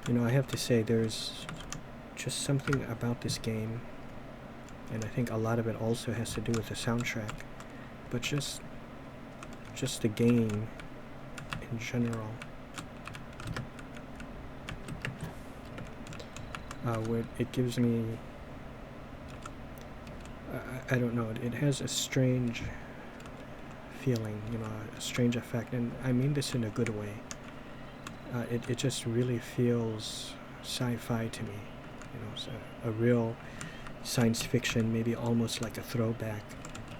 I have to say there's just something about this game, and I think a lot of it also has to do with the soundtrack, but just the game in general. Where it gives me, I don't know, it has a strange feeling, a strange effect, and I mean this in a good way. It just really feels sci-fi to me, so a real science fiction, maybe almost like a throwback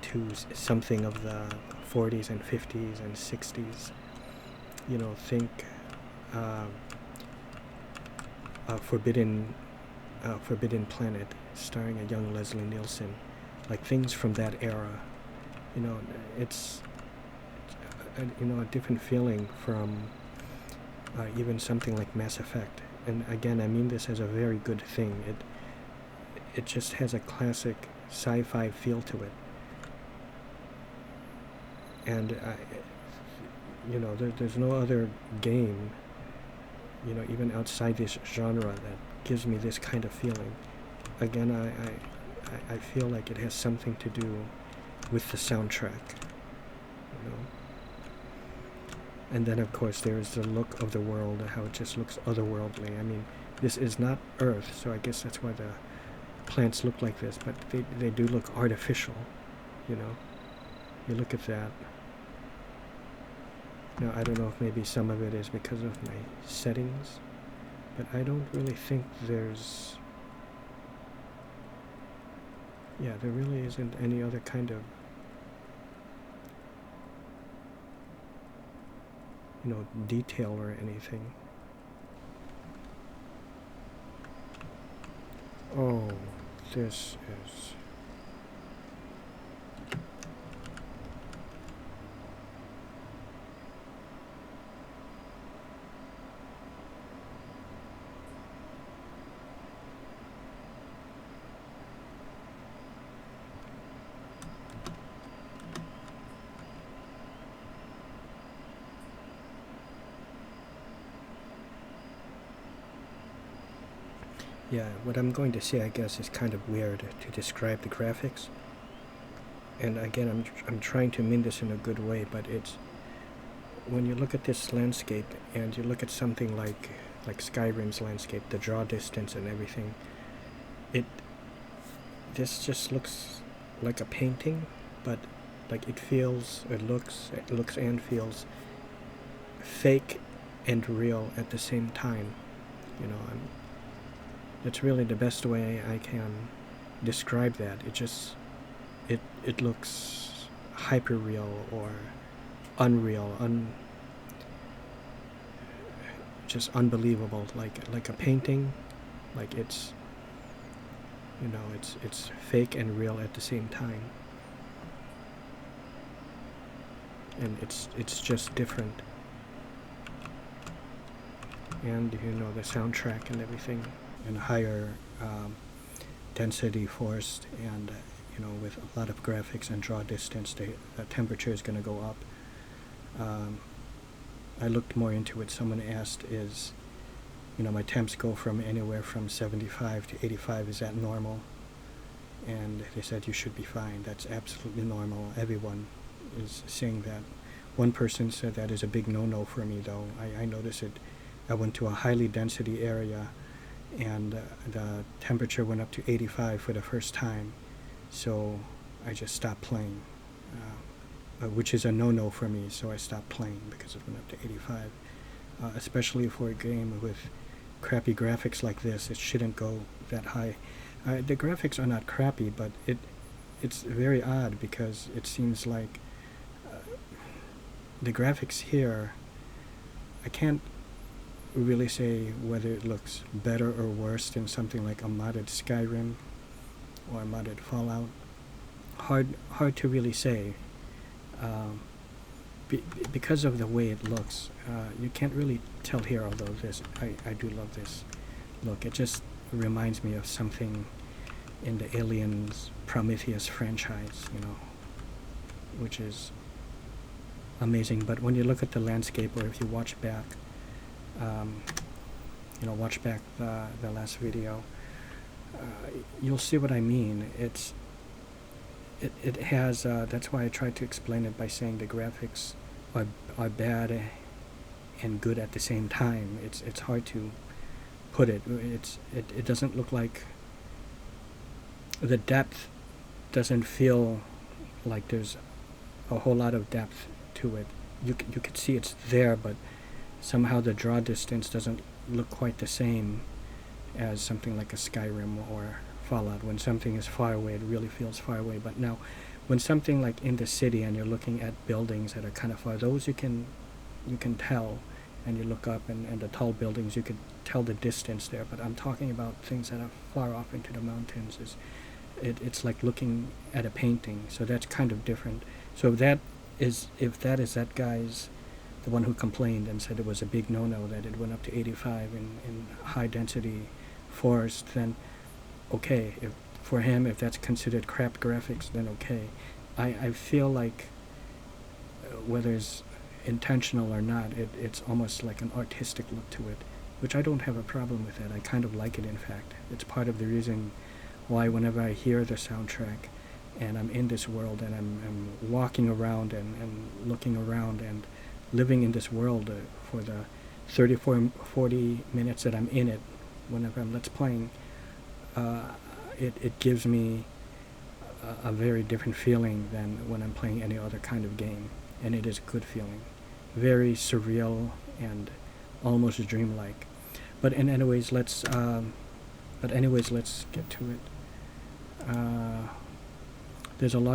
to something of the 40s and 50s and 60s. Think Forbidden Planet, starring a young Leslie Nielsen, like things from that era. It's a different feeling from even something like Mass Effect. And again, I mean this as a very good thing. It just has a classic sci-fi feel to it. And there's no other game, even outside this genre, that gives me this kind of feeling. Again, I feel like it has something to do with the soundtrack. And then, of course, there's the look of the world, how it just looks otherworldly. I mean, this is not Earth, so I guess that's why the plants look like this, but they do look artificial, You look at that. Now, I don't know if maybe some of it is because of my settings, but I don't really think there's... Yeah, there really isn't any other kind of detail or anything. Oh, this is... Yeah, what I'm going to say, I guess, is kind of weird to describe the graphics. And again, I'm trying to mean this in a good way, but it's... When you look at this landscape and you look at something like Skyrim's landscape, the draw distance and everything, this just looks like a painting, but like it looks and feels fake and real at the same time. That's really the best way I can describe that. It looks hyper real or unreal, just unbelievable, like a painting, like it's fake and real at the same time, and it's just different. And the soundtrack and everything, and higher density forest, and with a lot of graphics and draw distance, the temperature is going to go up. I looked more into it. Someone asked, my temps go from anywhere from 75 to 85, is that normal? And they said, you should be fine. That's absolutely normal. Everyone is saying that. One person said that is a big no-no for me, though. I noticed it. I went to a highly density area, and the temperature went up to 85 for the first time. So I just stopped playing, which is a no-no for me. So I stopped playing because it went up to 85. Especially for a game with crappy graphics like this, it shouldn't go that high. The graphics are not crappy, but it's very odd because it seems like the graphics here, I can't really say whether it looks better or worse than something like a modded Skyrim or a modded Fallout. Hard to really say. Because of the way it looks, you can't really tell here, although I do love this look. It just reminds me of something in the Aliens Prometheus franchise, which is amazing. But when you look at the landscape, or if you watch back, watch back the last video, you'll see what I mean. It has, that's why I tried to explain it by saying the graphics are bad and good at the same time. It's hard to put it. It doesn't look like, the depth doesn't feel like there's a whole lot of depth to it. You could see it's there, but somehow the draw distance doesn't look quite the same as something like a Skyrim or Fallout. When something is far away, it really feels far away. But now, when something like in the city and you're looking at buildings that are kind of far, those you can tell, and you look up and the tall buildings, you could tell the distance there. But I'm talking about things that are far off into the mountains. It's like looking at a painting, so that's kind of different. So if that is that guy's, the one who complained and said it was a big no-no that it went up to 85 in high density forest, then okay. If for him, if that's considered crap graphics, then okay. I feel like whether it's intentional or not, it's almost like an artistic look to it, which I don't have a problem with that. I kind of like it, in fact. It's part of the reason why whenever I hear the soundtrack and I'm in this world and I'm walking around and looking around and living in this world for the 40 minutes that I'm in it, whenever I'm let's playing, it gives me a very different feeling than when I'm playing any other kind of game, and it is a good feeling. Very surreal and almost dreamlike. But anyways, let's get to it. There's a lot